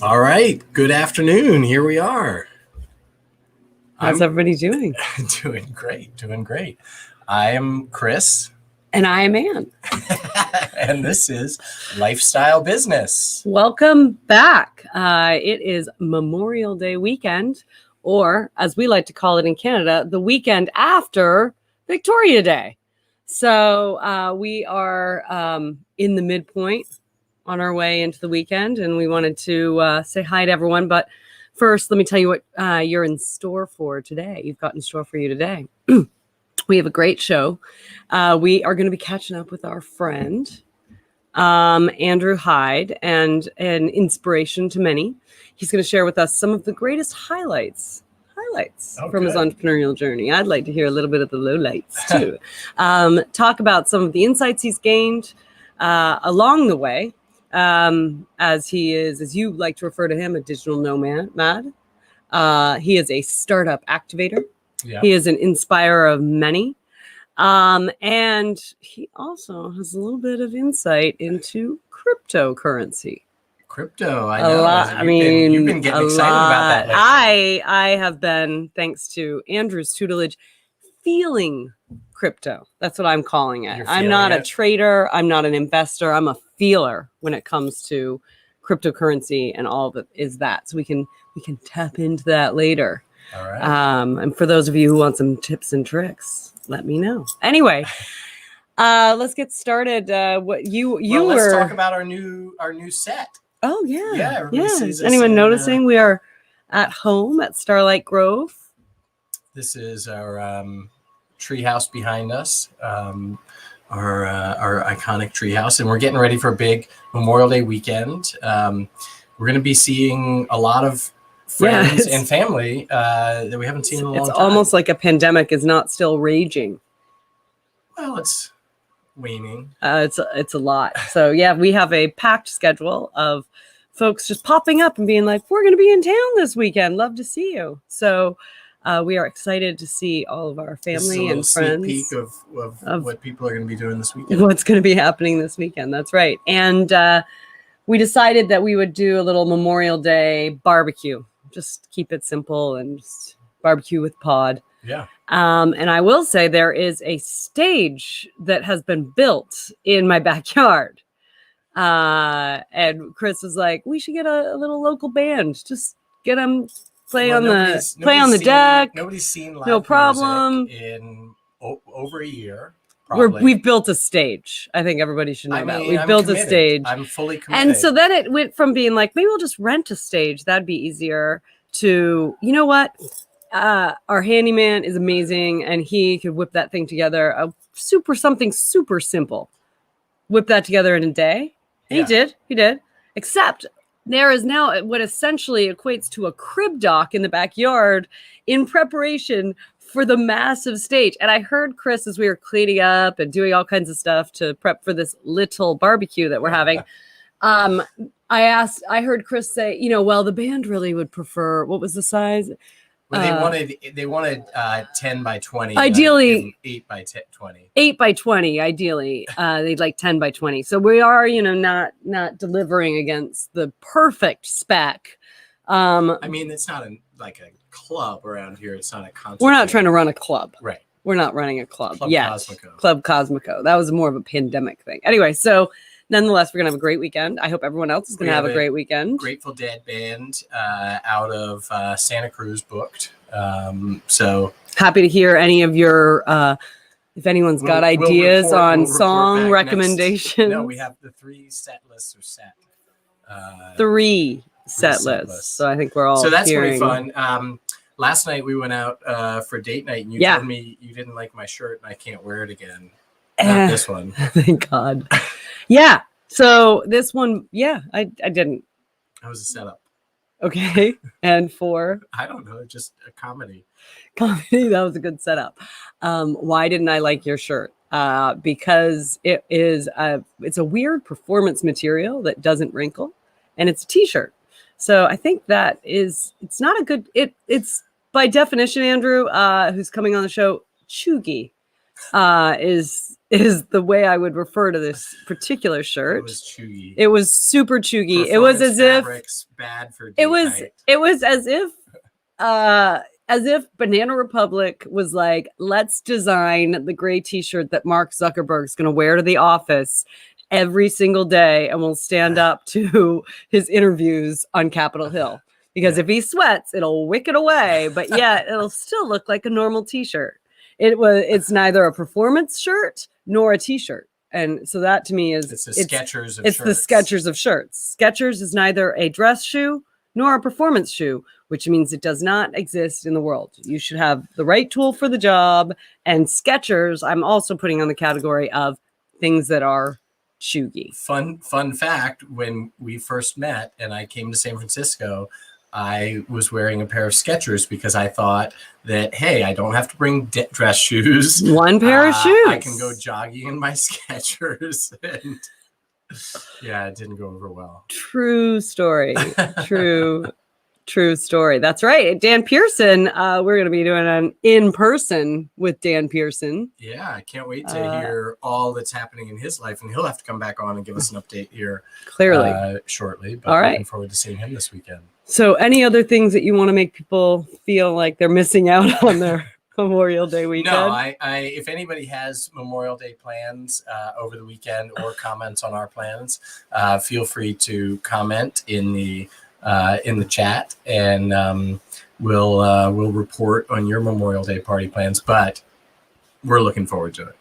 All right. Good afternoon. Here we are. How's everybody doing? Doing great. I am Chris. And I am Ann. And this is Lifestyle Business. Welcome back. It is Memorial Day weekend, or as we like to call it in Canada, the weekend after Victoria Day. So we are in the midpoint on our way into the weekend, and we wanted to say hi to everyone. But first, let me tell you what you're in store for today. You've got in store for you today. We have a great show. We are going to be catching up with our friend, Andrew Hyde, and an inspiration to many. He's going to share with us some of the greatest highlights from his entrepreneurial journey. I'd like to hear a little bit of the lowlights too. Talk about some of the insights he's gained along the way, as he is, as you like to refer to him, a digital nomad. He is a startup activator. Yeah. He is an inspirer of many. And he also has a little bit of insight into cryptocurrency. Crypto, I know. You've been getting excited about that lately. I have been, thanks to Andrew's tutelage, feeling crypto. That's what I'm calling it. I'm not a trader. I'm not an investor. I'm a feeler when it comes to cryptocurrency, and all that is that. So we can tap into that later. All right. And for those of you who want some tips and tricks, let me know. Anyway, let's get started. Let's talk about our new set. Oh yeah. Yeah. Everybody sees us. Anyone noticing? We are at home at Starlight Grove. This is our treehouse behind us. Our iconic treehouse, and we're getting ready for a big Memorial Day weekend. We're going to be seeing a lot of friends and family that we haven't seen in a long time. It's almost like a pandemic is not still raging. Well, it's waning. It's a lot. So yeah, we have a packed schedule of folks just popping up and being like, "We're going to be in town this weekend. Love to see you." So we are excited to see all of our family and friends. Sneak peek of what people are going to be doing this weekend. What's going to be happening this weekend? That's right. And we decided that we would do a little Memorial Day barbecue. Just keep it simple and just barbecue with pod. Yeah. And I will say there is a stage that has been built in my backyard. And Chris was like, we should get a little local band. Just get them play on the deck. Nobody's seen live no problem in over a year. We've built a stage. I think everybody should know that. We've built a stage. I'm fully committed. And so then it went from being like, maybe we'll just rent a stage. That'd be easier, to, you know what? Our handyman is amazing, and he could whip that thing together. Something super simple. Whip that together in a day. And he did. Except there is now what essentially equates to a crib dock in the backyard in preparation for the massive stage. And I heard Chris, as we were cleaning up and doing all kinds of stuff to prep for this little barbecue that we're having, I heard Chris say, the band really would prefer, what was the size? Well, they wanted 10 by 20. Ideally 8 by 20. 8 by 20, ideally. They'd like 10 by 20. So we are, not delivering against the perfect spec. It's not like a club around here. It's not a concert. We're not trying to run a club. Right. We're not running a club Club yet. Cosmico. Club Cosmico. That was more of a pandemic thing. Anyway, so nonetheless, we're going to have a great weekend. I hope everyone else is going to have a great weekend. Grateful Dead band out of Santa Cruz booked. So happy to hear any of your, if anyone's got ideas on song recommendations. No, we have the 3 set lists are set. 3 set lists. So I think we're all that's pretty fun. Last night we went out for date night, and you told me you didn't like my shirt and I can't wear it again. Not this one. Thank God. Yeah. So this one, I didn't. That was a setup. Okay. And for? I don't know, just a comedy. That was a good setup. Why didn't I like your shirt? Because it's a weird performance material that doesn't wrinkle, and it's a t-shirt. So I think it's not a good, it's by definition, Andrew, who's coming on the show, chuggy. is the way I would refer to this particular shirt. It was chuggy. It was super chuggy. It was as if bad for it was as if Banana Republic was like, let's design the gray t-shirt that Mark Zuckerberg's going to wear to the office every single day, and we'll stand up to his interviews on Capitol Hill. Because if he sweats, it'll wick it away, but yet it'll still look like a normal t-shirt. It's neither a performance shirt nor a t-shirt. And so that to me is the Skechers of shirts. The Skechers of shirts. Skechers is neither a dress shoe nor a performance shoe, which means it does not exist in the world. You should have the right tool for the job. And Skechers, I'm also putting on the category of things that are chuggy. Fun fact, when we first met and I came to San Francisco, I was wearing a pair of Skechers because I thought that, hey, I don't have to bring dress shoes. One pair of shoes. I can go jogging in my Skechers. And yeah, it didn't go over well. True story. True story. That's right. Dan Pearson, we're going to be doing an in-person with Dan Pearson. Yeah, I can't wait to hear all that's happening in his life. And he'll have to come back on and give us an update here clearly shortly. But all right. Looking forward to seeing him this weekend. So any other things that you want to make people feel like they're missing out on their Memorial Day weekend? No, I if anybody has Memorial Day plans over the weekend or comments on our plans, feel free to comment in the chat, and we'll report on your Memorial Day party plans. But we're looking forward to it.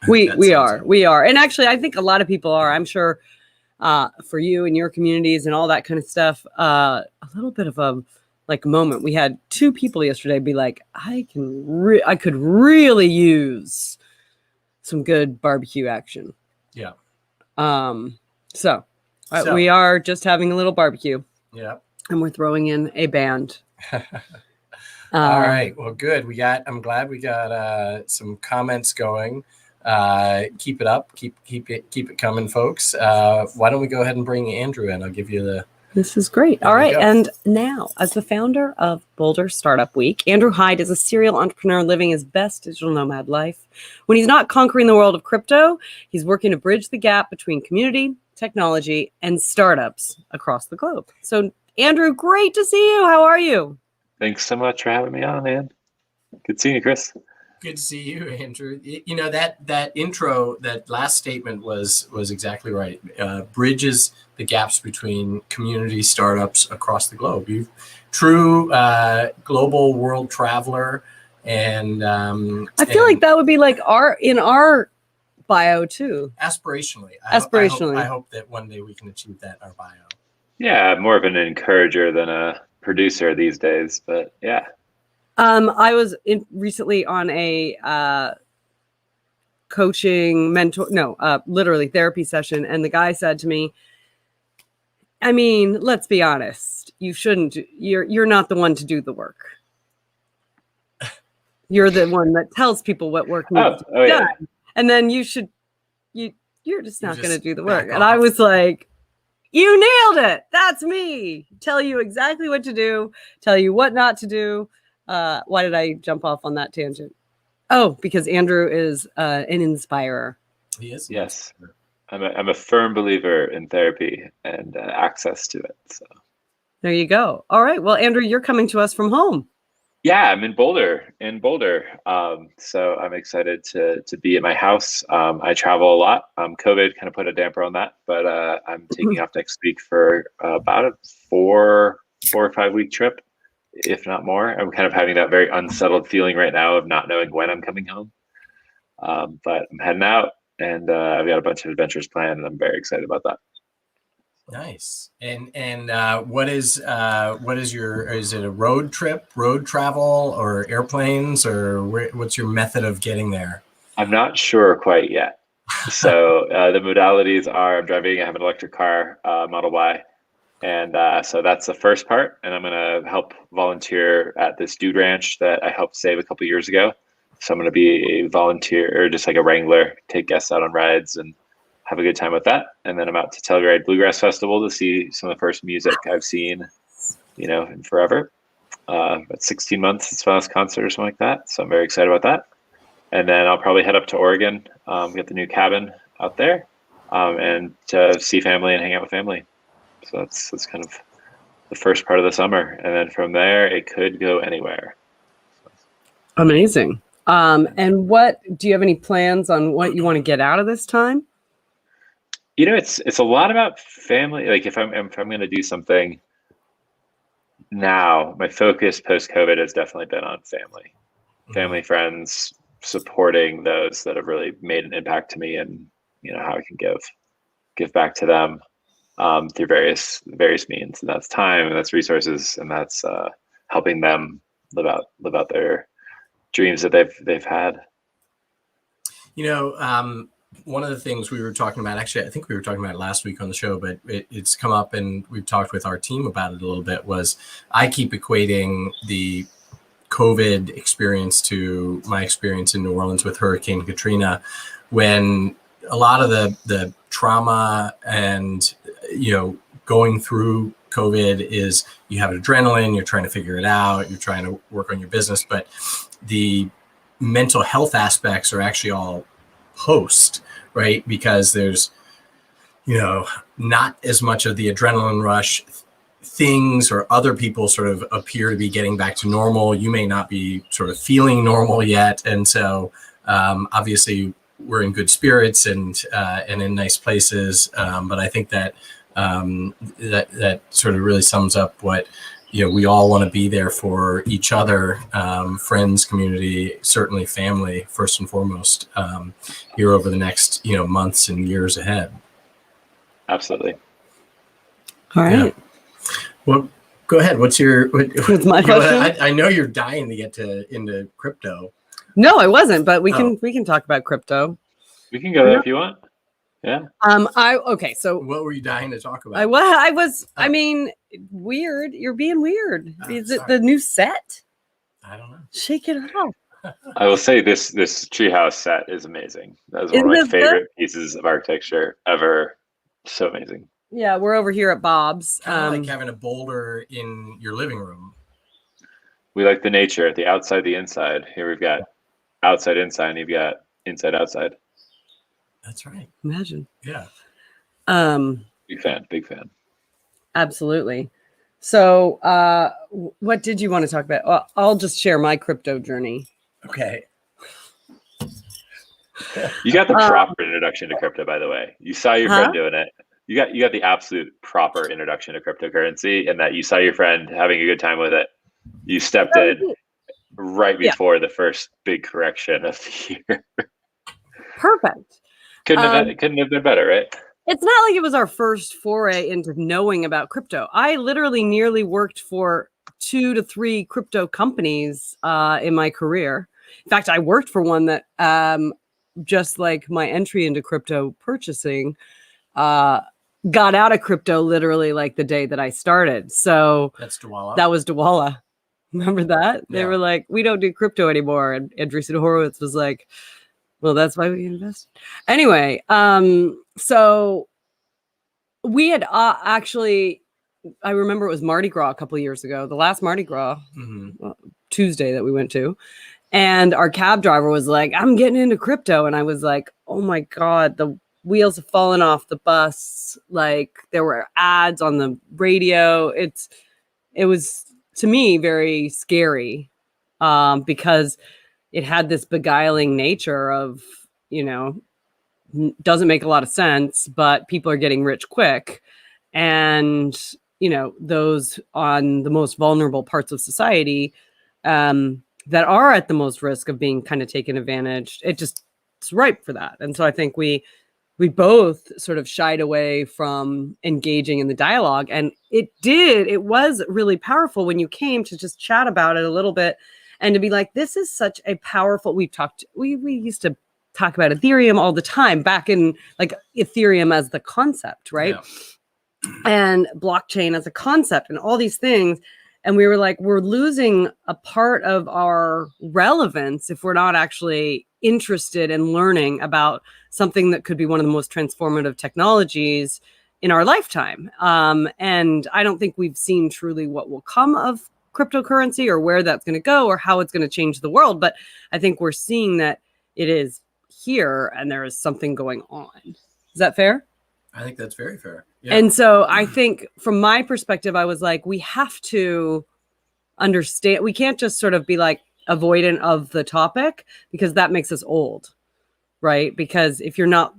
We are, and actually, I think a lot of people are. I'm sure for you and your communities and all that kind of stuff. A little bit of a moment. We had 2 people yesterday be like, I could really use some good barbecue action. Yeah. So we are just having a little barbecue. Yeah. And we're throwing in a band. All right. Well, good. I'm glad we got some comments going. Keep it up. Keep it coming, folks. Why don't we go ahead and bring Andrew in? I'll give you This is great. All right. And now, as the founder of Boulder Startup Week, Andrew Hyde is a serial entrepreneur living his best digital nomad life. When he's not conquering the world of crypto, he's working to bridge the gap between community, technology, and startups across the globe. So, Andrew, great to see you. How are you? Thanks so much for having me on, man. Good seeing you, Chris. Good to see you, Andrew. You know, that intro, that last statement was exactly right. Bridges the gaps between community startups across the globe. You're true global world traveler, and I feel like that would be like in our bio too. Aspirationally. I hope that one day we can achieve that in our bio. Yeah, more of an encourager than a producer these days, but yeah. I was recently on a literally therapy session, and the guy said to me, I mean, let's be honest, you're not the one to do the work. You're the one that tells people what work needs to be done. Yeah. And then you're just not going to do the work. And I was like, you nailed it. That's me. Tell you exactly what to do, tell you what not to do. Why did I jump off on that tangent? Oh, because Andrew is an inspirer. He is. Yes. I'm a firm believer in therapy and access to it. So there you go. All right. Well, Andrew, you're coming to us from home. Yeah, I'm in Boulder. So I'm excited to be at my house. I travel a lot. COVID kind of put a damper on that, but I'm taking off next week for about a 4 or 5 week trip, if not more. I'm kind of having that very unsettled feeling right now of not knowing when I'm coming home. But I'm heading out, and I've got a bunch of adventures planned, and I'm very excited about that. Nice. And what is is it a road trip, road travel, or airplanes, or what's your method of getting there? I'm not sure quite yet. So the modalities are I'm driving, I have an electric car, Model Y. And so that's the first part. And I'm going to help volunteer at this dude ranch that I helped save a couple years ago. So I'm going to be a volunteer, or just like a wrangler, take guests out on rides and have a good time with that. And then I'm out to Telluride Bluegrass Festival to see some of the first music I've seen, in forever. About 16 months, it's my last concert or something like that. So I'm very excited about that. And then I'll probably head up to Oregon, get the new cabin out there, and to see family and hang out with family. So that's kind of the first part of the summer. And then from there, it could go anywhere. Amazing. And what do you have any plans on what you want to get out of this time? You know, it's a lot about family. Like if I'm going to do something now, my focus post-COVID has definitely been on family, friends, supporting those that have really made an impact to me, and how I can give back to them through various means, and that's time, and that's resources, and that's helping them live out their dreams that they've had. One of the things we were talking about, actually, I think we were talking about it last week on the show, but it's come up and we've talked with our team about it a little bit, was I keep equating the COVID experience to my experience in New Orleans with Hurricane Katrina, when a lot of the trauma and, going through COVID is you have adrenaline, you're trying to figure it out, you're trying to work on your business, but the mental health aspects are actually all post, right? Because there's, not as much of the adrenaline rush. Things or other people sort of appear to be getting back to normal. You may not be sort of feeling normal yet. And so obviously we're in good spirits and in nice places. But I think that that sort of really sums up what, we all want to be there for each other, friends, community, certainly family, first and foremost, here over the next, months and years ahead. Absolutely. All right. Yeah. Well, go ahead. What's my question? I know you're dying to get into crypto. No, I wasn't, but we can talk about crypto. We can go there if you want. Yeah. So what were you dying to talk about? I was. I mean, weird. You're being weird. Is it the new set? I don't know. Shake it off. I will say this treehouse set is amazing. That is one of my favorite pieces of architecture ever. So amazing. Yeah, we're over here at Bob's. Kind of like having a boulder in your living room. We like the nature, the outside, the inside. Here we've got outside, inside, and you've got inside, outside. That's right. Imagine. Yeah. Big fan. Absolutely. So what did you want to talk about? Well, I'll just share my crypto journey. Okay. You got the proper introduction to crypto, by the way. You saw your friend doing it. You got the absolute proper introduction to cryptocurrency, and that you saw your friend having a good time with it. You stepped in right before the first big correction of the year. Perfect. Couldn't have been better, right? It's not like it was our first foray into knowing about crypto. I literally nearly worked for 2 to 3 crypto companies in my career. In fact, I worked for one that just like my entry into crypto purchasing, got out of crypto literally like the day that I started. So that's Dwala. That was Dwala. Remember that? They were like, we don't do crypto anymore. And Andreessen Horowitz was like, well, that's why we invest. Anyway, so we had actually, I remember it was Mardi Gras a couple of years ago, the last Mardi Gras Tuesday that we went to. And our cab driver was like, I'm getting into crypto. And I was like, oh my God, the wheels have fallen off the bus. Like there were ads on the radio. It was to me very scary because it had this beguiling nature of, doesn't make a lot of sense, but people are getting rich quick. And, those on the most vulnerable parts of society that are at the most risk of being kind of taken advantage, it's ripe for that. And so I think we both sort of shied away from engaging in the dialogue. And it was really powerful when you came to just chat about it a little bit and to be like, this is such a powerful, we used to talk about Ethereum all the time back in like Ethereum as the concept, right? Yeah. And blockchain as a concept and all these things. And we were like, we're losing a part of our relevance if we're not actually interested in learning about something that could be one of the most transformative technologies in our lifetime. And I don't think we've seen truly what will come of cryptocurrency or where that's going to go or how it's going to change the world. But I think we're seeing that it is here and there is something going on. Is that fair? I think that's very fair. Yeah. And so I think from my perspective, I was like, we have to understand, we can't just sort of be like avoidant of the topic, because that makes us old, right? Because if you're not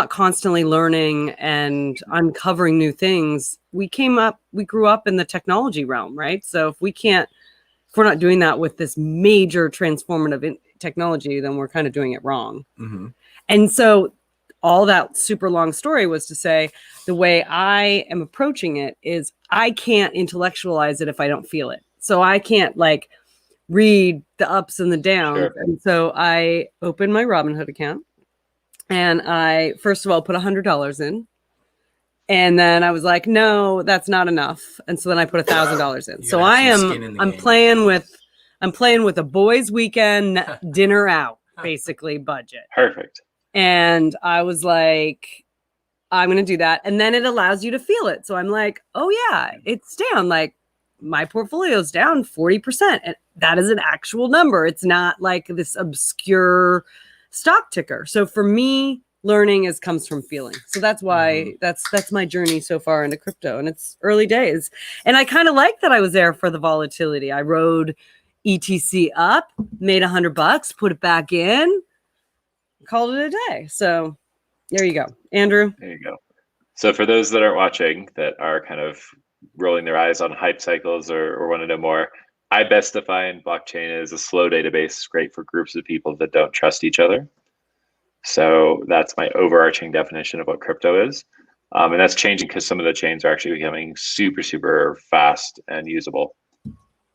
constantly learning and uncovering new things, we grew up in the technology realm, right? So if we're not doing that with this major transformative technology, then we're kind of doing it wrong. Mm-hmm. And so all that super long story was to say, the way I am approaching it is I can't intellectualize it if I don't feel it. So I can't like read the ups and the downs. Sure. And so I opened my Robinhood account and I, first of all, put $100 in. And then I was like, no, that's not enough. And so then I put $1,000 in. So I'm playing with a boys' weekend dinner out, basically budget. Perfect. And I was like, I'm going to do that. And then it allows you to feel it. So I'm like, oh yeah, it's down. Like my portfolio's down 40%. And that is an actual number. It's not like this obscure stock ticker. So for me, learning comes from feeling. So that's why that's my journey so far into crypto, and it's early days. And I kind of like that I was there for the volatility. I rode ETC up, made $100, put it back in, called it a day. So there you go, Andrew. There you go. So for those that aren't watching, that are kind of rolling their eyes on hype cycles or want to know more, I best define blockchain as a slow database, great for groups of people that don't trust each other. So that's my overarching definition of what crypto is. And that's changing because some of the chains are actually becoming super, super fast and usable.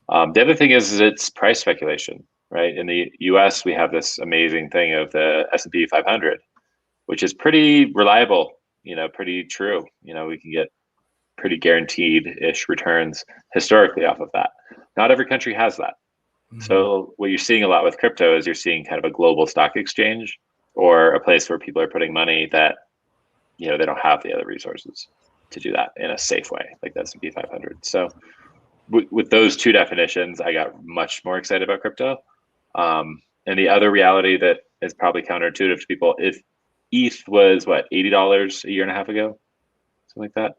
The other thing is it's price speculation, right? In the US, we have this amazing thing of the S&P 500, which is pretty reliable, pretty true. We can get pretty guaranteed-ish returns historically off of that. Not every country has that. Mm-hmm. So what you're seeing a lot with crypto is you're seeing kind of a global stock exchange, or a place where people are putting money that, they don't have the other resources to do that in a safe way, like the S&P 500. So with those two definitions, I got much more excited about crypto. And the other reality that is probably counterintuitive to people, if ETH was $80 a year and a half ago, something like that.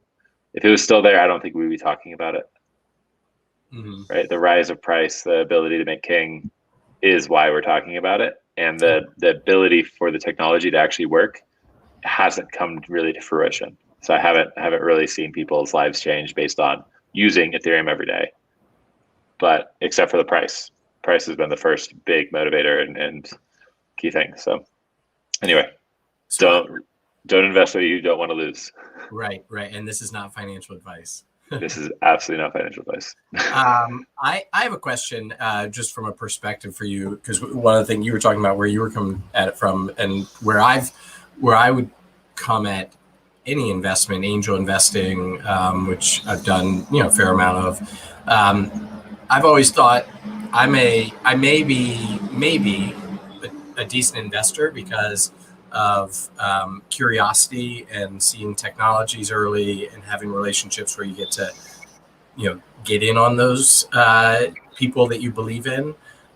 If it was still there, I don't think we'd be talking about it. Mm-hmm. Right? The rise of price, the ability to make king is why we're talking about it. And the ability for the technology to actually work hasn't come really to fruition. So I haven't really seen people's lives change based on using Ethereum every day. But except for the price. Price has been the first big motivator and key thing. So anyway, don't invest what you don't want to lose. Right. And this is not financial advice. This is absolutely not financial advice. I have a question just from a perspective for you, because one of the things you were talking about where you were coming at it from, and where I would come at any investment, angel investing, which I've done a fair amount of. I've always thought I may be a decent investor because of curiosity and seeing technologies early and having relationships where you get to get in on those people that you believe in,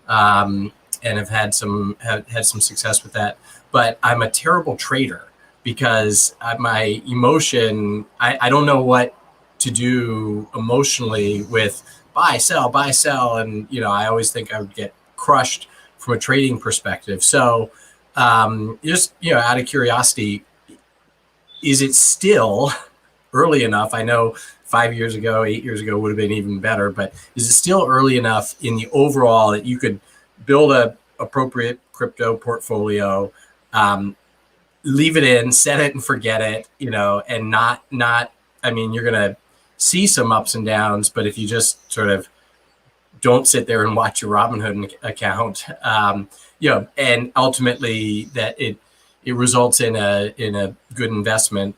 and have had some success with that. But I'm a terrible trader because my emotion, I don't know what to do emotionally with buy sell, and I always think I would get crushed from a trading perspective. So just out of curiosity, is it still early enough? I know 5 years ago, 8 years ago would have been even better, but is it still early enough in the overall that you could build a appropriate crypto portfolio, leave it in, set it and forget it, and not, I mean, you're going to see some ups and downs, but if you just sort of don't sit there and watch your Robinhood account, and ultimately that it results in a good investment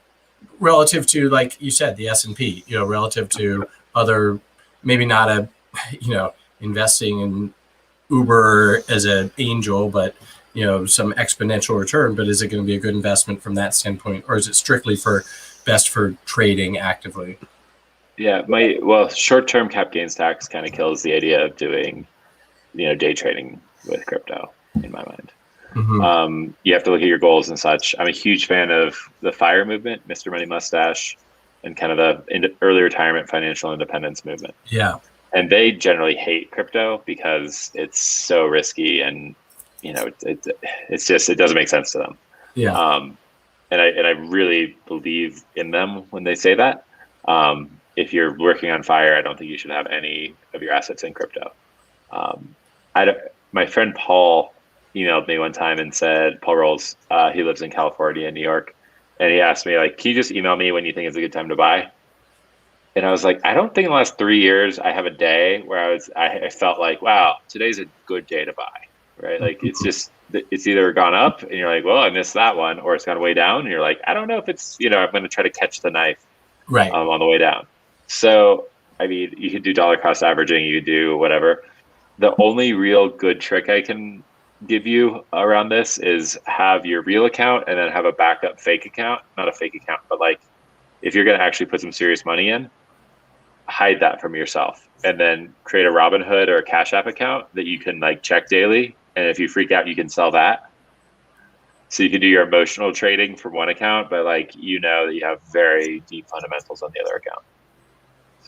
relative to, like you said, the S&P, relative to other, maybe not investing in Uber as an angel, but some exponential return. But is it going to be a good investment from that standpoint, or is it strictly best for trading actively? Yeah, short-term cap gains tax kind of kills the idea of doing, day trading with crypto, in my mind. You have to look at your goals and such. I'm a huge fan of the FIRE movement, Mr. Money Mustache, and kind of the early retirement financial independence movement. Yeah. And they generally hate crypto because it's so risky, and it's just, it doesn't make sense to them. Yeah. And I really believe in them when they say that. If you're working on FIRE, I don't think you should have any of your assets in crypto. My friend Paul emailed me one time and said, Paul Rolls, he lives in California and New York. And he asked me, like, can you just email me when you think it's a good time to buy? And I was like, I don't think in the last 3 years I have a day where I felt like, wow, today's a good day to buy, right? Like, it's just, it's either gone up and you're like, well, I missed that one, or it's gone way down and you're like, I don't know if it's, I'm going to try to catch the knife right on the way down. So, I mean, you could do dollar cost averaging, you could do whatever. The only real good trick I can give you around this is have your real account and then have a backup fake account. Not a fake account, but like, if you're going to actually put some serious money in, hide that from yourself, and then create a Robinhood or a Cash App account that you can like check daily. And if you freak out, you can sell that. So you can do your emotional trading from one account, but like, that you have very deep fundamentals on the other account.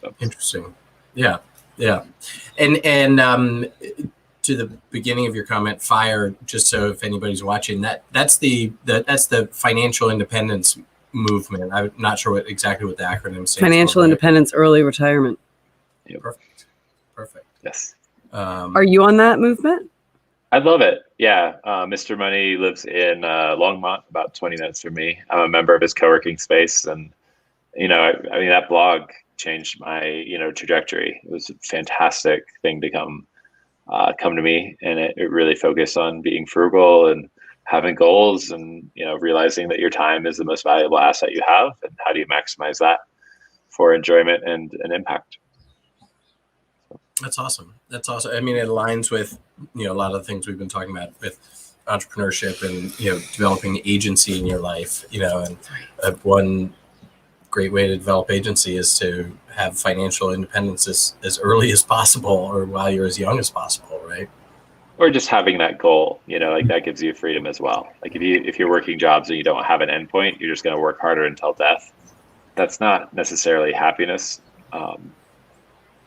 So interesting. Yeah. Yeah. And to the beginning of your comment, FIRE, just so if anybody's watching, that's the financial independence movement. I'm not sure exactly what the acronym stands for. Financial independence, early retirement. Yep. Perfect. Yes. Are you on that movement? I love it. Yeah. Mr. Money lives in Longmont, about 20 minutes from me. I'm a member of his co-working space, and I mean, that blog changed my trajectory. It was a fantastic thing to come to me, and it really focused on being frugal and having goals, and realizing that your time is the most valuable asset you have, and how do you maximize that for enjoyment and impact. That's awesome. I mean, it aligns with a lot of the things we've been talking about with entrepreneurship and developing agency in your life. And one great way to develop agency is to have financial independence as early as possible, or while you're as young as possible, right? Or just having that goal, like that gives you freedom as well. Like if you're working jobs and you don't have an endpoint, you're just going to work harder until death. That's not necessarily happiness.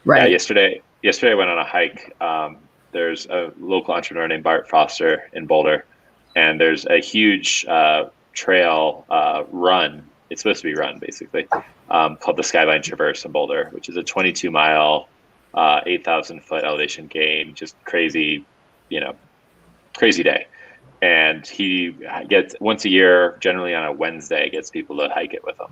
Right. Yeah, yesterday I went on a hike. There's a local entrepreneur named Bart Foster in Boulder, and there's a huge trail run. It's supposed to be run, basically, called the Skyline Traverse in Boulder, which is a 22-mile, 8,000-foot elevation gain, just crazy, crazy day. And he gets, once a year, generally on a Wednesday, gets people to hike it with him.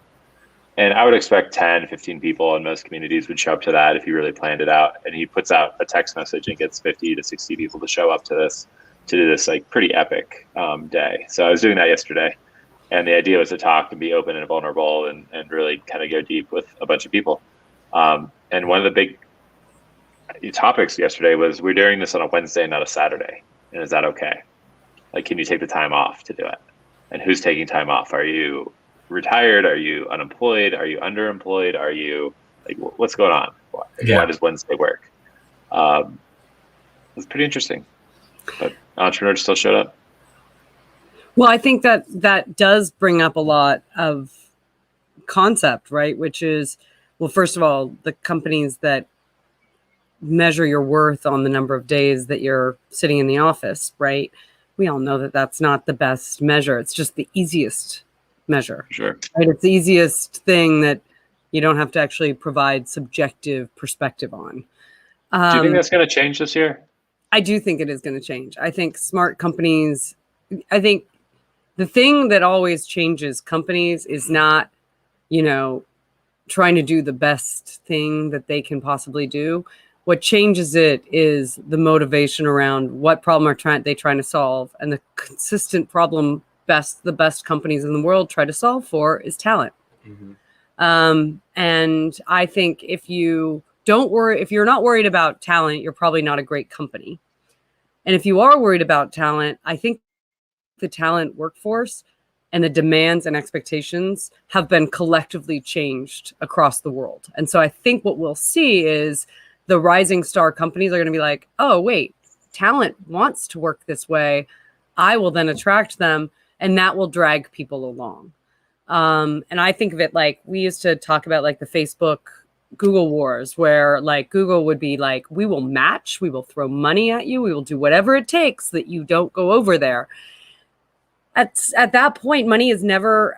And I would expect 10, 15 people in most communities would show up to that if he really planned it out. And he puts out a text message and gets 50 to 60 people to show up to do this like pretty epic day. So I was doing that yesterday. And the idea was to talk and be open and vulnerable and really kind of go deep with a bunch of people. And one of the big topics yesterday was, we're doing this on a Wednesday, not a Saturday. And is that okay? Like, can you take the time off to do it? And who's taking time off? Are you retired? Are you unemployed? Are you underemployed? Are you like, what's going on? Why does Wednesday work? It's pretty interesting, but entrepreneurs still showed up. Well, I think that does bring up a lot of concept, right? Which is, well, first of all, the companies that measure your worth on the number of days that you're sitting in the office, right? We all know that that's not the best measure. It's just the easiest measure. Sure. Right? It's the easiest thing that you don't have to actually provide subjective perspective on. Do you think that's going to change this year? I do think it is going to change. I think smart companies, I think the thing that always changes companies is not, trying to do the best thing that they can possibly do. What changes it is the motivation around what problem are they trying to solve, and the consistent problem the best companies in the world try to solve for is talent. Mm-hmm. And I think if you're not worried about talent, you're probably not a great company. And if you are worried about talent, I think the talent workforce and the demands and expectations have been collectively changed across the world. And so I think what we'll see is the rising star companies are going to be like, oh, wait, talent wants to work this way. I will then attract them, and that will drag people along. And I think of it like we used to talk about like the Facebook Google wars, where like Google would be like, we will match, we will throw money at you, we will do whatever it takes that you don't go over there. At that point, money is never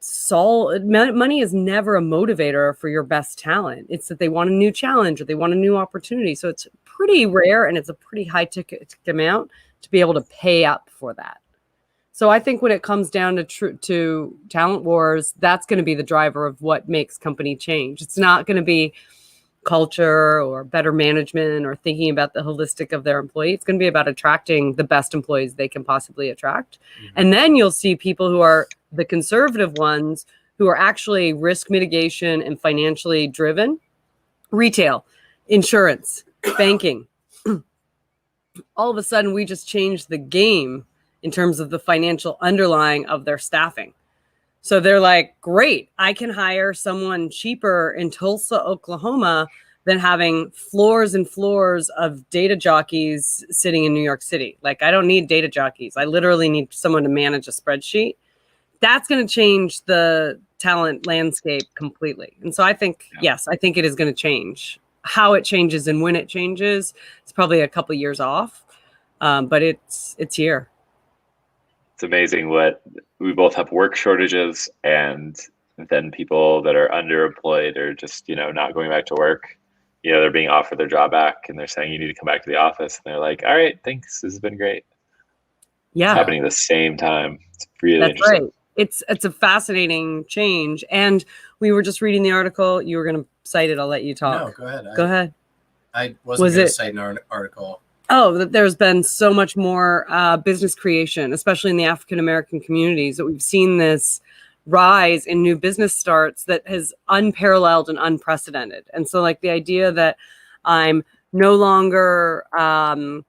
money is never a motivator for your best talent. It's that they want a new challenge or they want a new opportunity. So it's pretty rare, and it's a pretty high ticket amount to be able to pay up for that. So I think when it comes down to talent wars, that's going to be the driver of what makes company change. It's not going to be culture or better management or thinking about the holistic of their employee. It's going to be about attracting the best employees they can possibly attract. Mm-hmm. And then you'll see people who are the conservative ones who are actually risk mitigation and financially driven. Retail, insurance, banking. All of a sudden, we just changed the game in terms of the financial underlying of their staffing. So they're like, great, I can hire someone cheaper in Tulsa, Oklahoma than having floors and floors of data jockeys sitting in New York City. Like, I don't need data jockeys. I literally need someone to manage a spreadsheet. That's going to change the talent landscape completely. And so I think, yes, I think it is going to change. How it changes and when it changes, it's probably a couple of years off, but it's here. It's amazing what we both have work shortages, and then people that are underemployed or just, not going back to work, they're being offered their job back and they're saying you need to come back to the office. And they're like, all right, thanks. This has been great. Yeah. It's happening at the same time. It's really interesting. Right. It's a fascinating change. And we were just reading the article. You were going to cite it. I'll let you talk. No, go ahead. Go ahead. I wasn't going to cite an article. Oh, there's been so much more business creation, especially in the African-American communities, that we've seen this rise in new business starts that has unparalleled and unprecedented. And so like the idea that I'm no longer, I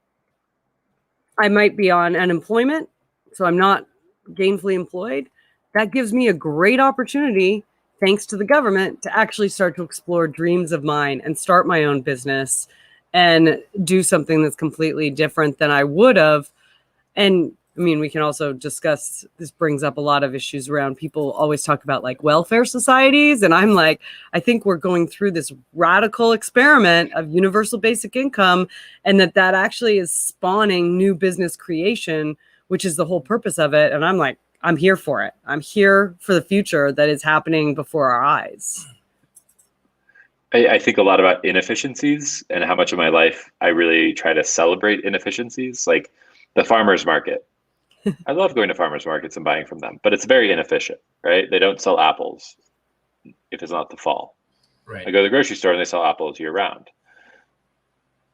might be on unemployment, so I'm not gainfully employed. That gives me a great opportunity, thanks to the government, to actually start to explore dreams of mine and start my own business and do something that's completely different than I would have. And I mean, we can also discuss, this brings up a lot of issues around, people always talk about like welfare societies. And I'm like, I think we're going through this radical experiment of universal basic income, and that actually is spawning new business creation, which is the whole purpose of it. And I'm like, I'm here for it. I'm here for the future that is happening before our eyes. I think a lot about inefficiencies and how much of my life I really try to celebrate inefficiencies, like the farmer's market. I love going to farmers markets and buying from them, but it's very inefficient, right? They don't sell apples if it's not the fall. Right. I go to the grocery store and they sell apples year round.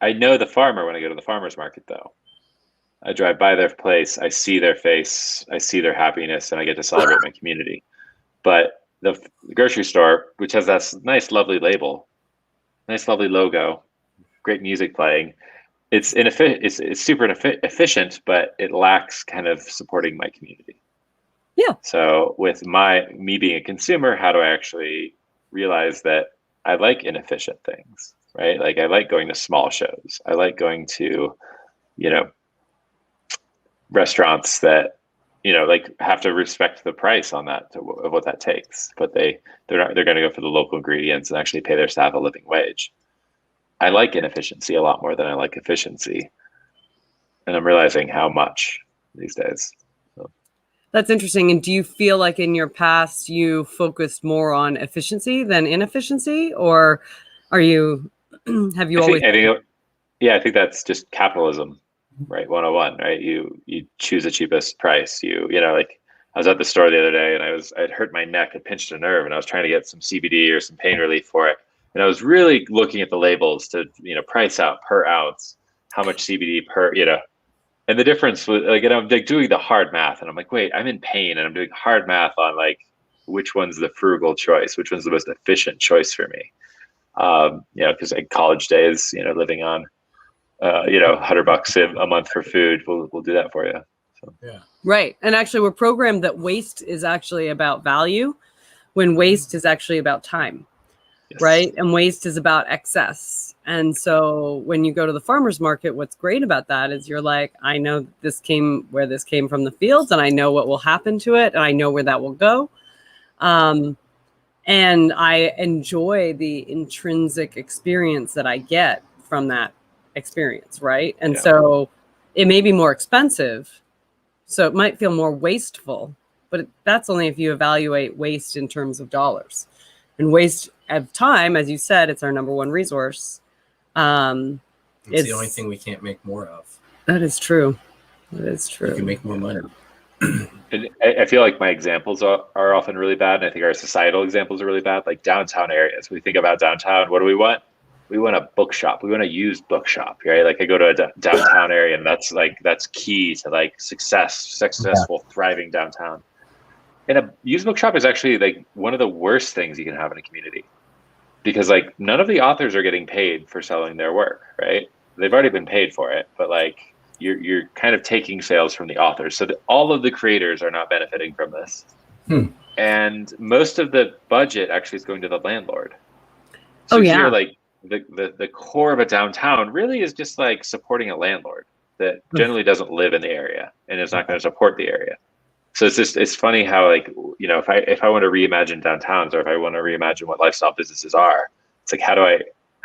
I know the farmer when I go to the farmer's market, though. I drive by their place, I see their face, I see their happiness, and I get to celebrate my community. But the grocery store, which has that nice, lovely label, nice, lovely logo, great music playing, it's super efficient, but it lacks kind of supporting my community. Yeah. So with me being a consumer, how do I actually realize that I like inefficient things, right? Like I like going to small shows. I like going to, restaurants that, like have to respect the price on that of what that takes, but they're going to go for the local ingredients and actually pay their staff a living wage. I like inefficiency a lot more than I like efficiency, and I'm realizing how much these days. So. That's interesting. And do you feel like in your past you focused more on efficiency than inefficiency, or have you always? I think that's just capitalism. Right, 101, right? You choose the cheapest price. Like I was at the store the other day and I'd hurt my neck, I pinched a nerve, and I was trying to get some CBD or some pain relief for it. And I was really looking at the labels to, price out per ounce, how much CBD per, and the difference was like, I'm like doing the hard math, and I'm like, wait, I'm in pain, and I'm doing hard math on like which one's the frugal choice, which one's the most efficient choice for me. Because in college days, living on $100 a month for food, we'll do that for you. So. Yeah. Right. And actually we're programmed that waste is actually about value when waste is actually about time. Yes. right? And waste is about excess. And so when you go to the farmer's market, what's great about that is you're like, I know this came from the fields, and I know what will happen to it, and I know where that will go. And I enjoy the intrinsic experience that I get from that experience, right? And so it may be more expensive, so it might feel more wasteful, but that's only if you evaluate waste in terms of dollars. And waste of time, as you said, it's our number one resource. It's the only thing we can't make more of. That is true. That is true. You can make more money. And I feel like my examples are often really bad, and I think our societal examples are really bad. Like downtown areas, we think about downtown. What do we want? We want a bookshop. We want a used bookshop, right? Like I go to a downtown area, and that's key to like successful, thriving downtown. And a used bookshop is actually like one of the worst things you can have in a community, because like none of the authors are getting paid for selling their work, right? They've already been paid for it, but like you're kind of taking sales from the authors, so that all of the creators are not benefiting from this. And most of the budget actually is going to the landlord. So here, like the core of a downtown really is just like supporting a landlord that generally doesn't live in the area and is not going to support the area. So it's funny how, like, you know, if I want to reimagine downtowns, or if I want to reimagine what lifestyle businesses are, it's like, how do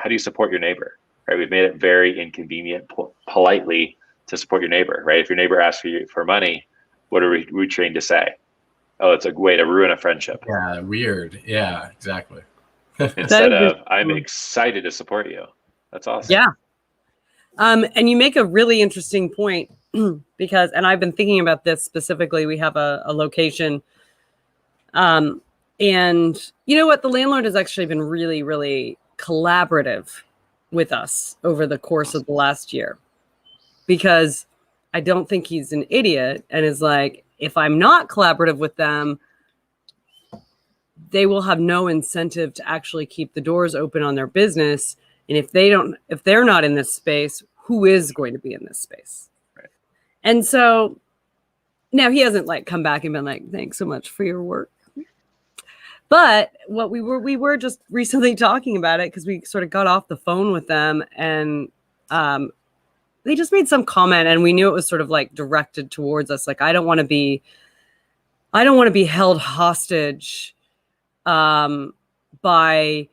you support your neighbor, right? We've made it very inconvenient, politely, to support your neighbor, right? If your neighbor asks you for money, what are we trained to say? Oh, it's a way to ruin a friendship. Yeah, weird. Yeah, exactly. Instead of, I'm excited to support you. That's awesome. Yeah. And you make a really interesting point, because, and I've been thinking about this specifically. We have a location, and you know what? The landlord has actually been really, really collaborative with us over the course of the last year, because I don't think he's an idiot and is like, if I'm not collaborative with them, they will have no incentive to actually keep the doors open on their business. And if they're not in this space, who is going to be in this space? Right. And so now he hasn't like come back and been like, thanks so much for your work. But what we were just recently talking about it, because we sort of got off the phone with them, and they just made some comment, and we knew it was sort of like directed towards us. Like, I don't want to be held hostage by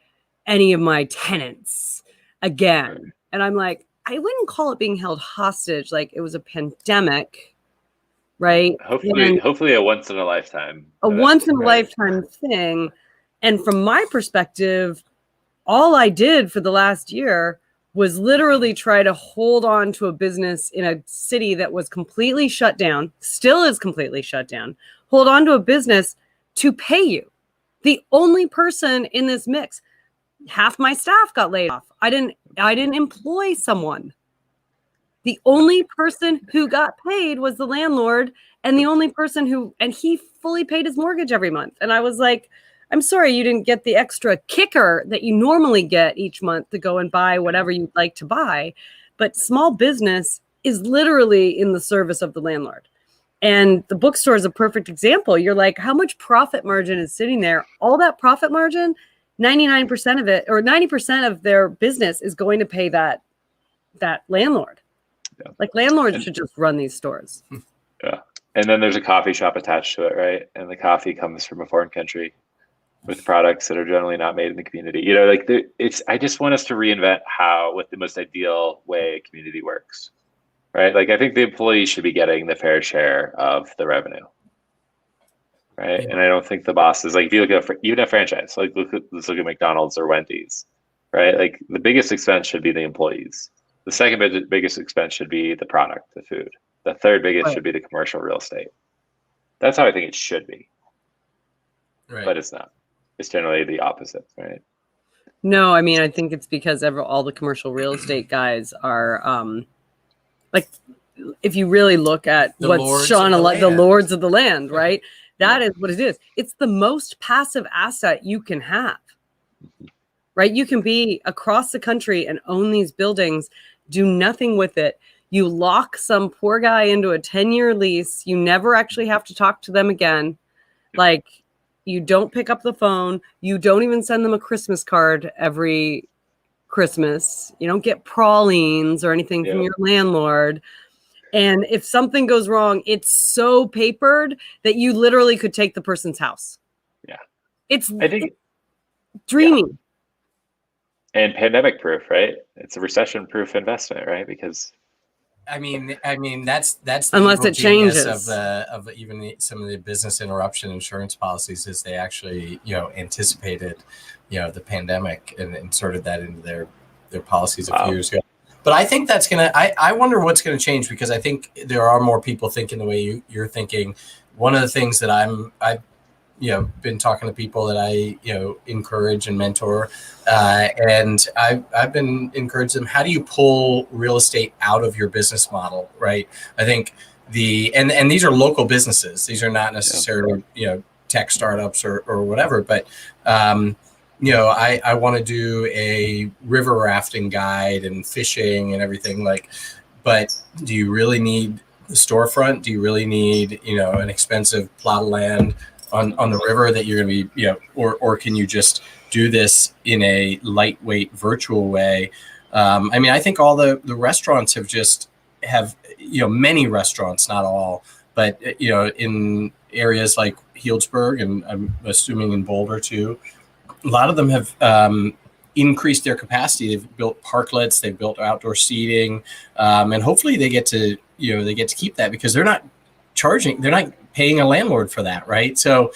any of my tenants again. And I'm like, I wouldn't call it being held hostage. Like, it was a pandemic, right? Hopefully a once in a lifetime. Once in a lifetime thing. And from my perspective, all I did for the last year was literally try to hold on to a business in a city that was completely shut down, still is completely shut down. Hold on to a business to pay you. The only person in this mix, half my staff got laid off. I didn't employ someone. The only person who got paid was the landlord, and the only person and he fully paid his mortgage every month. And I was like, I'm sorry you didn't get the extra kicker that you normally get each month to go and buy whatever you'd like to buy. But small business is literally in the service of the landlord. And the bookstore is a perfect example. You're like, how much profit margin is sitting there? All that profit margin, 99% of it, or 90% of their business is going to pay that landlord. Yeah. Like, landlords should just run these stores. Yeah. And then there's a coffee shop attached to it, right? And the coffee comes from a foreign country with products that are generally not made in the community. You know, like I just want us to reinvent what the most ideal way a community works, right? Like, I think the employees should be getting the fair share of the revenue, right? And I don't think the bosses, like, if you look at even a franchise, like let's look at McDonald's or Wendy's, right? Like, the biggest expense should be the employees. The second biggest expense should be the product, the food. The third biggest should be the commercial real estate. That's how I think it should be. Right. But it's not. It's generally the opposite, right? No, I mean, I think it's because all the commercial real estate guys are like, if you really look at the lords of the land, right? That is what it is. It's the most passive asset you can have, right? You can be across the country and own these buildings, do nothing with it. You lock some poor guy into a 10-year lease. You never actually have to talk to them again. Like, You don't pick up the phone. You don't even send them a Christmas card every Christmas. You don't get pralines or anything from your landlord. And if something goes wrong, it's so papered that you literally could take the person's house. Yeah. I think it's dreaming. Yeah. And pandemic proof, right? It's a recession proof investment, right? Because I mean, that's the unless it changes of even some of the business interruption insurance policies is they actually, anticipated, the pandemic and inserted that into their policies a few years ago. But I think that's I wonder what's gonna change, because I think there are more people thinking the way you're thinking. One of the things that I've been talking to people that I encourage and mentor, and I've been encouraging them. How do you pull real estate out of your business model, right? I think and these are local businesses. These are not necessarily tech startups or whatever. But I want to do a river rafting guide and fishing and everything but do you really need the storefront? Do you really need an expensive plot of land on the river that you're going to be, or can you just do this in a lightweight virtual way? I think all the restaurants have many restaurants, not all, but in areas like Healdsburg, and I'm assuming in Boulder too, a lot of them have increased their capacity. They've built parklets, they've built outdoor seating, and hopefully they get to keep that, because they're not paying a landlord for that, right? So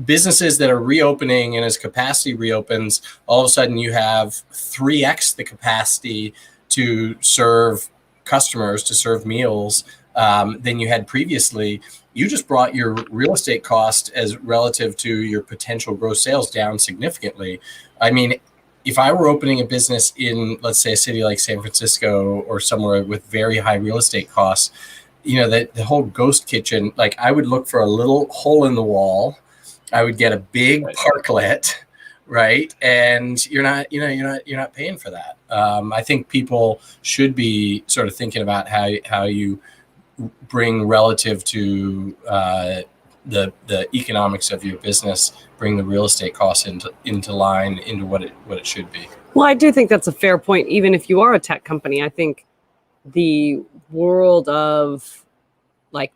businesses that are reopening, and as capacity reopens, all of a sudden you have 3x the capacity to serve customers, to serve meals, than you had previously. You just brought your real estate cost as relative to your potential gross sales down significantly. I mean, if I were opening a business in, let's say, a city like San Francisco or somewhere with very high real estate costs, the whole ghost kitchen, I would look for a little hole in the wall. I would get a big parklet, right? And you're not paying for that. I think people should be sort of thinking about how you bring relative to the economics of your business, bring the real estate costs into line, into what it should be. Well, I do think that's a fair point. Even if you are a tech company, I think the world of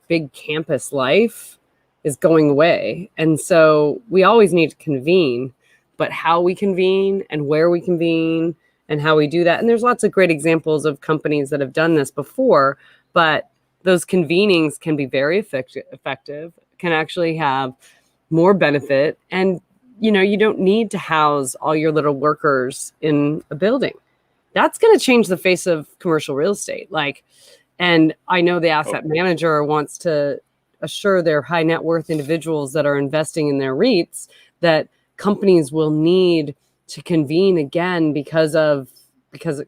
big campus life is going away. And so we always need to convene, but how we convene and where we convene and how we do that. And there's lots of great examples of companies that have done this before, but those convenings can be very effective, can actually have more benefit. And, you don't need to house all your little workers in a building. That's going to change the face of commercial real estate. And I know the asset manager wants to assure their high net worth individuals that are investing in their REITs that companies will need to convene again because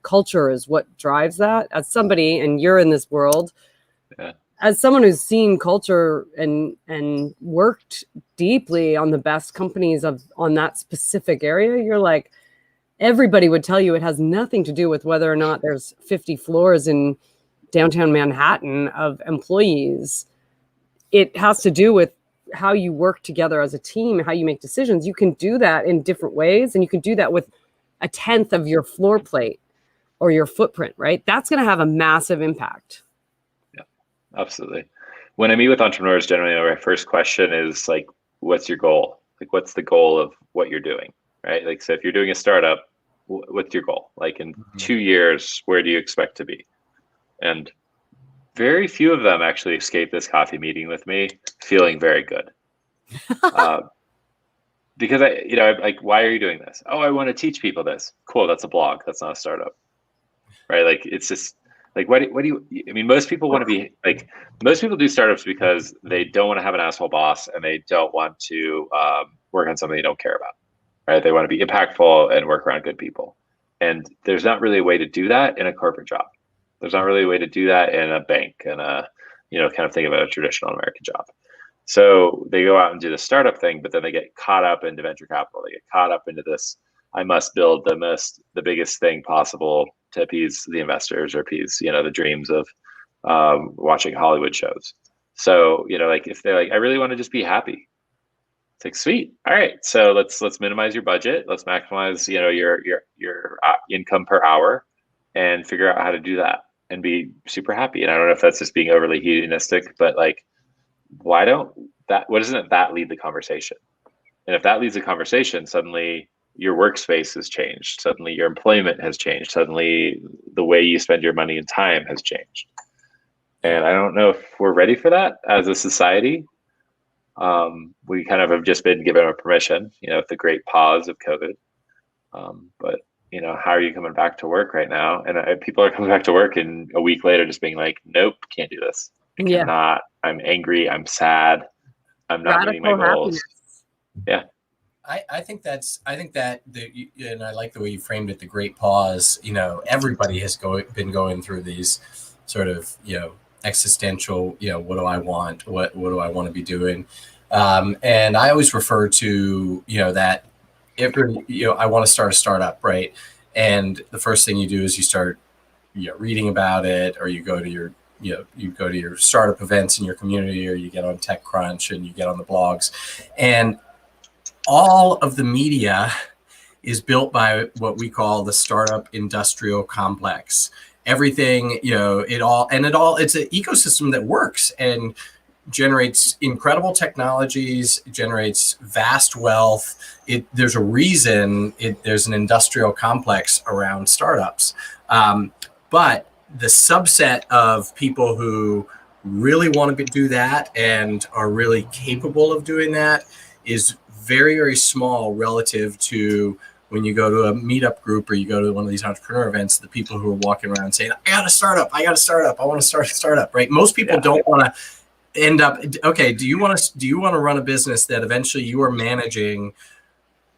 culture is what drives that. As somebody, and you're in this world, as someone who's seen culture and worked deeply on the best companies on that specific area, you're like, everybody would tell you it has nothing to do with whether or not there's 50 floors in downtown Manhattan of employees. It has to do with how you work together as a team, how you make decisions. You can do that in different ways, and you can do that with a tenth of your floor plate or your footprint, right? That's going to have a massive impact. Yeah, absolutely. When I meet with entrepreneurs, generally, my first question is what's your goal? What's the goal of what you're doing, right? So if you're doing a startup, what's your goal? In 2 years, where do you expect to be? And very few of them actually escape this coffee meeting with me feeling very good. Because why are you doing this? Oh, I want to teach people this. Cool, that's a blog. That's not a startup, right? It's just what do you? I mean, most people want to be most people do startups because they don't want to have an asshole boss and they don't want to work on something they don't care about, right? They want to be impactful and work around good people, and there's not really a way to do that in a corporate job. There's not really a way to do that in a bank and kind of think about a traditional American job. So they go out and do the startup thing, but then they get caught up into venture capital. They get caught up into this, I must build the biggest thing possible to appease the investors or appease, the dreams of watching Hollywood shows. So, if they're I really want to just be happy. It's like, sweet. All right. So let's minimize your budget. Let's maximize, your income per hour and figure out how to do that and be super happy. And I don't know if that's just being overly hedonistic, but like, why doesn't that lead the conversation? And if that leads the conversation, suddenly your workspace has changed. Suddenly your employment has changed. Suddenly the way you spend your money and time has changed. And I don't know if we're ready for that as a society. We kind of have just been given a permission, with the great pause of COVID. But how are you coming back to work right now? And people are coming back to work and a week later just being like, nope, can't do this. I cannot. I'm angry. I'm sad. I'm not meeting my goals. Yeah. I think that and I like the way you framed it, the great pause. Everybody has been going through these sort of, existential, what do I want? What do I want to be doing? And I always refer to, that if I want to start a startup, right? And the first thing you do is you start, reading about it, or you go to your startup events in your community, or you get on TechCrunch and you get on the blogs, and all of the media is built by what we call the startup industrial complex. Everything, it's an ecosystem that works and generates incredible technologies, generates vast wealth. There's a reason there's an industrial complex around startups. But the subset of people who really want to do that and are really capable of doing that is very, very small relative to when you go to a meetup group or you go to one of these entrepreneur events, the people who are walking around saying, I got a startup, I want to start a startup, right? Most people don't want to end up, okay, do you want to run a business that eventually you are managing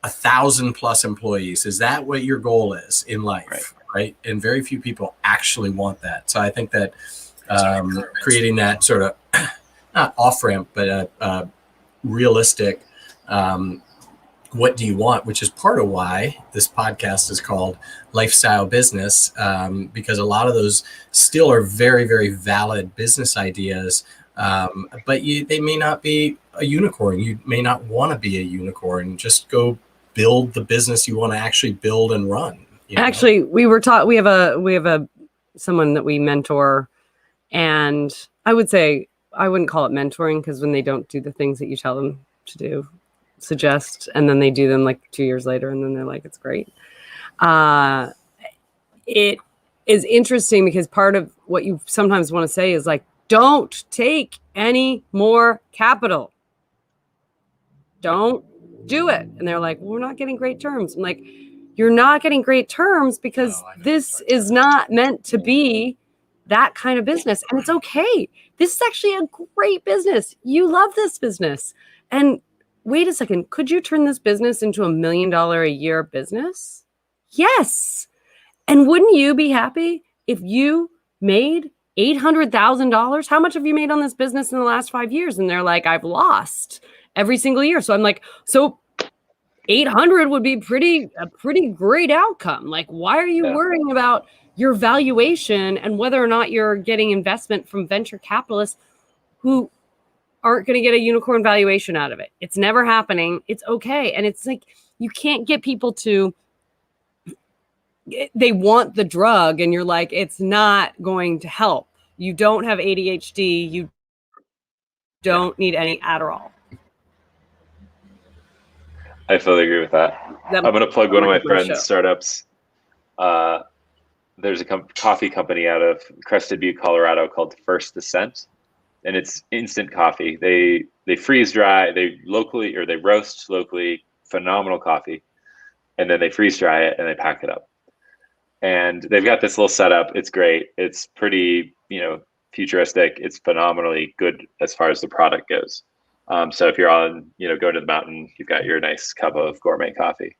1,000+ employees? Is that what your goal is in life, right? And very few people actually want that. So I think that creating that sort of, not off-ramp, but a realistic, what do you want, which is part of why this podcast is called Lifestyle Business, because a lot of those still are very, very valid business ideas, but they may not be a unicorn. You may not want to be a unicorn. Just go build the business you want to actually build and run. Actually, we were taught, we have a someone that we mentor, and I would say, I wouldn't call it mentoring, because when they don't do the things that you tell them to do, suggest, and then they do them like 2 years later, and then they're like, it's great. It is interesting because part of what you sometimes want to say is like, don't take any more capital. Don't do it. And they're like, well, we're not getting great terms. I'm like, you're not getting great terms because this is not meant to be that kind of business. And it's okay. This is actually a great business. You love this business. And wait a second, could you turn this business into $1 million a year business? Yes. And wouldn't you be happy if you made $800,000? How much have you made on this business in the last 5 years? And they're like, I've lost every single year. So I'm like, so 800 would be a pretty great outcome. Like, why are you worrying about your valuation and whether or not you're getting investment from venture capitalists who aren't going to get a unicorn valuation out of it? It's never happening. It's okay. And it's like, you can't get people to, they want the drug and you're like, it's not going to help. You don't have ADHD. You don't need any Adderall. I fully agree with that. I'm going to plug one of my friend's startups. There's a coffee company out of Crested Butte, Colorado called First Descent. And it's instant coffee. They freeze dry, they roast locally, phenomenal coffee. And then they freeze dry it and they pack it up. And they've got this little setup. It's great. It's pretty, futuristic. It's phenomenally good as far as the product goes. So if you're on, going to the mountain, you've got your nice cup of gourmet coffee.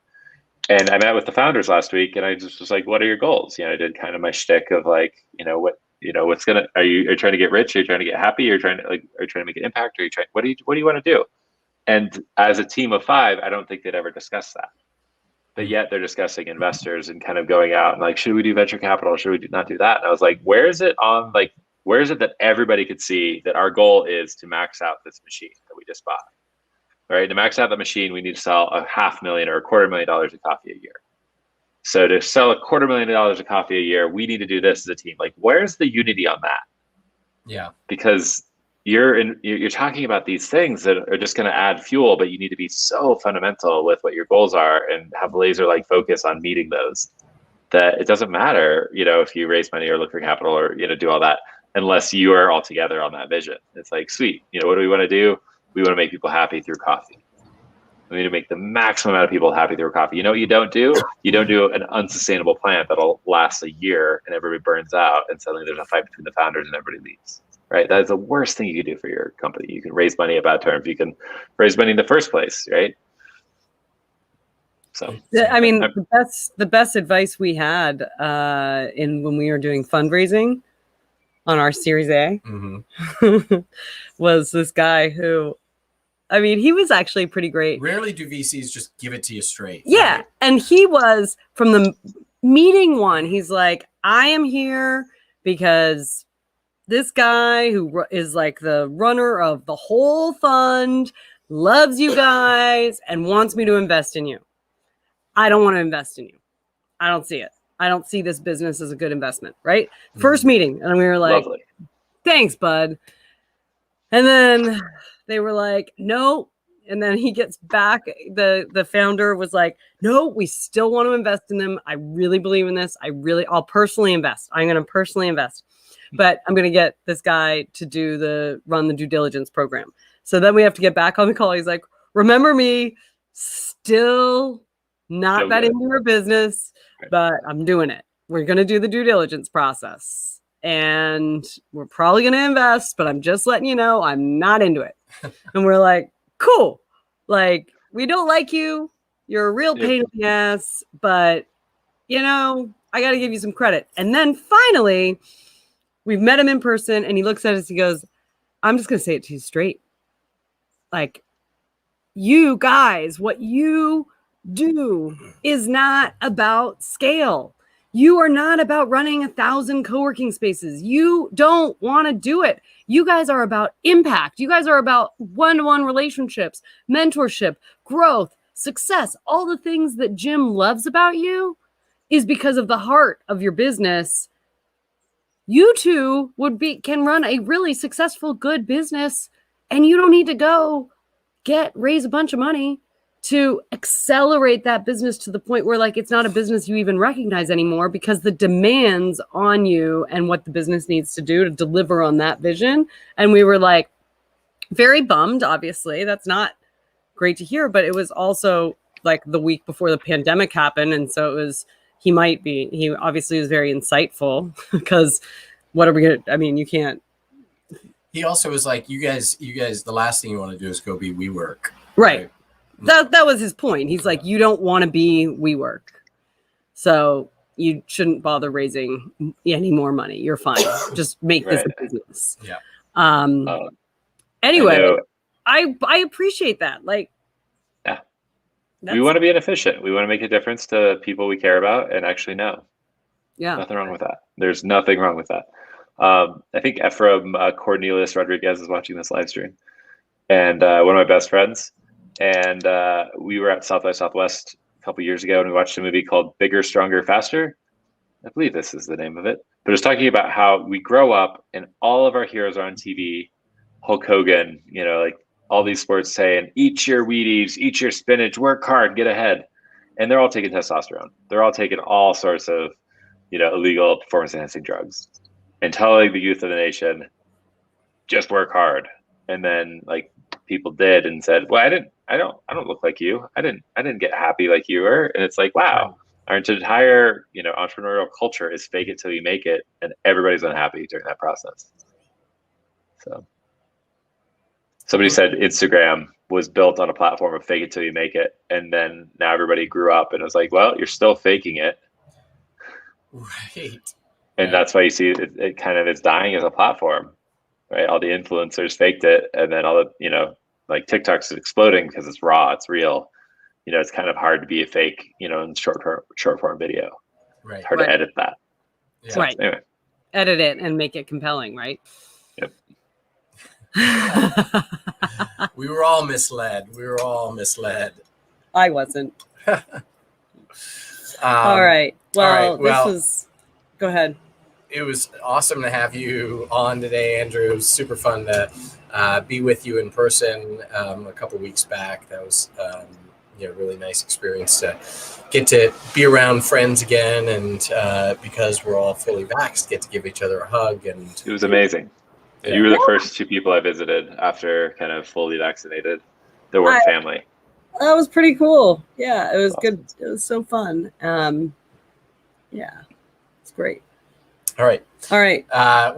And I met with the founders last week and I just was like, what are your goals? I did kind of my shtick of like, are you trying to get rich? Are you trying to get happy? Are you trying to make an impact? What do you want to do? And as a team of 5, I don't think they'd ever discuss that. But yet they're discussing investors and kind of going out and like, should we do venture capital? Should we not do that? And I was like, where is it that everybody could see that our goal is to max out this machine that we just bought? right? To max out the machine, we need to sell $500,000 or $250,000 of coffee a year. So to sell $250,000 of coffee a year, we need to do this as a team. Like, where's the unity on that? Yeah. Because you're talking about these things that are just going to add fuel, but you need to be so fundamental with what your goals are and have laser-like focus on meeting those, that it doesn't matter, if you raise money or look for capital or, do all that, unless you are all together on that vision. It's like, sweet, what do we want to do? We want to make people happy through coffee. We need to make the maximum amount of people happy through coffee. You know what you don't do? You don't do an unsustainable plant that'll last a year and everybody burns out and suddenly there's a fight between the founders and everybody leaves. Right? That is the worst thing you can do for your company. You can raise money at bad terms. You can raise money in the first place, right? So I mean, the best advice we had when we were doing fundraising on our Series A was this guy who, I mean, he was actually pretty great. Rarely do VCs just give it to you straight. Yeah. Right? And he was from the meeting one. He's like, I am here because this guy who is like the runner of the whole fund loves you guys and wants me to invest in you. I don't want to invest in you. I don't see it. I don't see this business as a good investment, right? First meeting. And we were like, lovely. Thanks, bud. And then they were like, no. And then he gets back. The founder was like, no, we still want to invest in them. I really believe in this. I'll personally invest. I'm going to personally invest. But I'm going to get this guy to run the due diligence program. So then we have to get back on the call. He's like, remember me, still not that into your business, but I'm doing it. We're going to do the due diligence process and we're probably going to invest, but I'm just letting you know, I'm not into it. And we're like, cool. Like, we don't like you. You're a real pain in the ass, but I got to give you some credit. And then finally, we've met him in person and he looks at us, he goes, I'm just going to say it to you straight. Like, you guys, what you do is not about scale. You are not about running 1,000 co-working spaces. You don't want to do it. You guys are about impact. You guys are about one-to-one relationships, mentorship, growth, success. All the things that Jim loves about you is because of the heart of your business. You two can run a really successful, good business, and you don't need to go raise a bunch of money to accelerate that business to the point where it's not a business you even recognize anymore, because the demands on you and what the business needs to do to deliver on that vision. And we were like very bummed, obviously. That's not great to hear, but it was also like the week before the pandemic happened. And so he obviously was very insightful because what are we going to, I mean, you can't. He also was like, you guys, the last thing you want to do is go be WeWork. Right. That was his point. He's like, you don't want to be WeWork. So you shouldn't bother raising any more money. You're fine. Just make this a business. Yeah. Anyway, I appreciate that. We want to be inefficient. We want to make a difference to people we care about and actually know. Yeah. Nothing wrong with that. There's nothing wrong with that. I think Ephraim Cornelius Rodriguez is watching this live stream, and one of my best friends. And we were at South by Southwest a couple years ago, and we watched a movie called Bigger, Stronger, Faster. I believe this is the name of it. But it's talking about how we grow up and all of our heroes are on TV. Hulk Hogan, all these sports saying, eat your Wheaties, eat your spinach, work hard, get ahead. And they're all taking testosterone. They're all taking all sorts of, illegal performance-enhancing drugs and telling the youth of the nation, just work hard. And then people did and said, well, I don't look like you. I didn't get happy like you were. And it's like, wow, our entire, entrepreneurial culture is fake it till you make it. And everybody's unhappy during that process. So somebody said Instagram was built on a platform of fake it till you make it. And then now everybody grew up and it was like, well, you're still faking it. Right. And that's why you see it kind of is dying as a platform, right? All the influencers faked it. And then all the, TikTok's exploding because it's raw, it's real. It's kind of hard to be a fake, in short form video. Right. It's hard to edit that. Yeah. So, right. Anyway. Edit it and make it compelling, right? Yep. We were all misled. I wasn't. All right. Well, this was. Go ahead. It was awesome to have you on today, Andrew. It was super fun to be with you in person a couple weeks back. That was really nice experience to get to be around friends again, and because we're all fully vaxxed, get to give each other a hug. And it was amazing. Yeah. You were the first 2 people I visited after kind of fully vaccinated. The work family. That was pretty cool. Yeah, it was awesome. Good. It was so fun. Yeah, it's great. All right.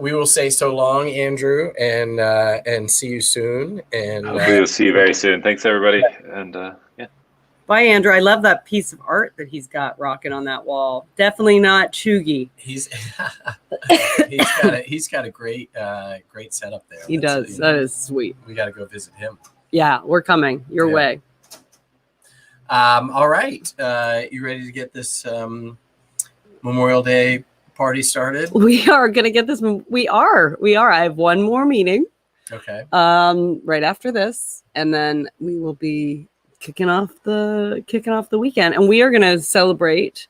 We will say so long, Andrew, and see you soon. And hopefully we'll see you very soon. Thanks, everybody. And yeah. Bye, Andrew. I love that piece of art that he's got rocking on that wall. Definitely not chuggy. He's got a great setup there. He does. That is sweet. We got to go visit him. Yeah, we're coming your way. All right. You ready to get this Memorial Day party started? We are going to get this. We are. I have one more meeting. Okay. Right after this, and then we will be kicking off the weekend, and we are going to celebrate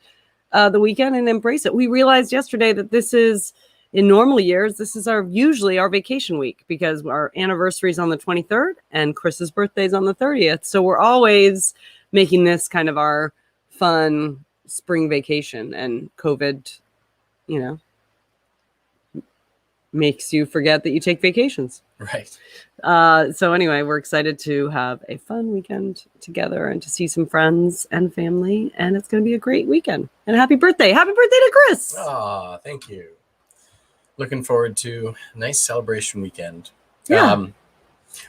the weekend and embrace it. We realized yesterday that this is, in normal years, this is usually our vacation week, because our anniversary is on the 23rd and Chris's birthday is on the 30th. So we're always making this kind of our fun spring vacation, and COVID, makes you forget that you take vacations. Right. So anyway, we're excited to have a fun weekend together and to see some friends and family, and it's going to be a great weekend. And happy birthday to Chris. Oh, thank you. Looking forward to a nice celebration weekend. Yeah.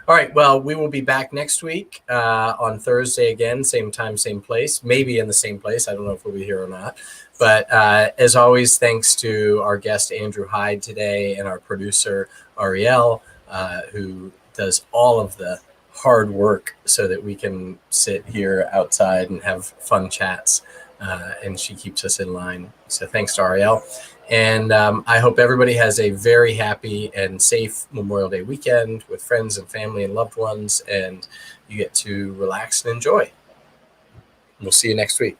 All right. Well, we will be back next week on Thursday again, same time, same place, maybe in the same place. I don't know if we'll be here or not. But as always, thanks to our guest, Andrew Hyde, today, and our producer, Ariel, who does all of the hard work so that we can sit here outside and have fun chats. And she keeps us in line. So thanks to Ariel. And I hope everybody has a very happy and safe Memorial Day weekend with friends and family and loved ones, and you get to relax and enjoy. We'll see you next week.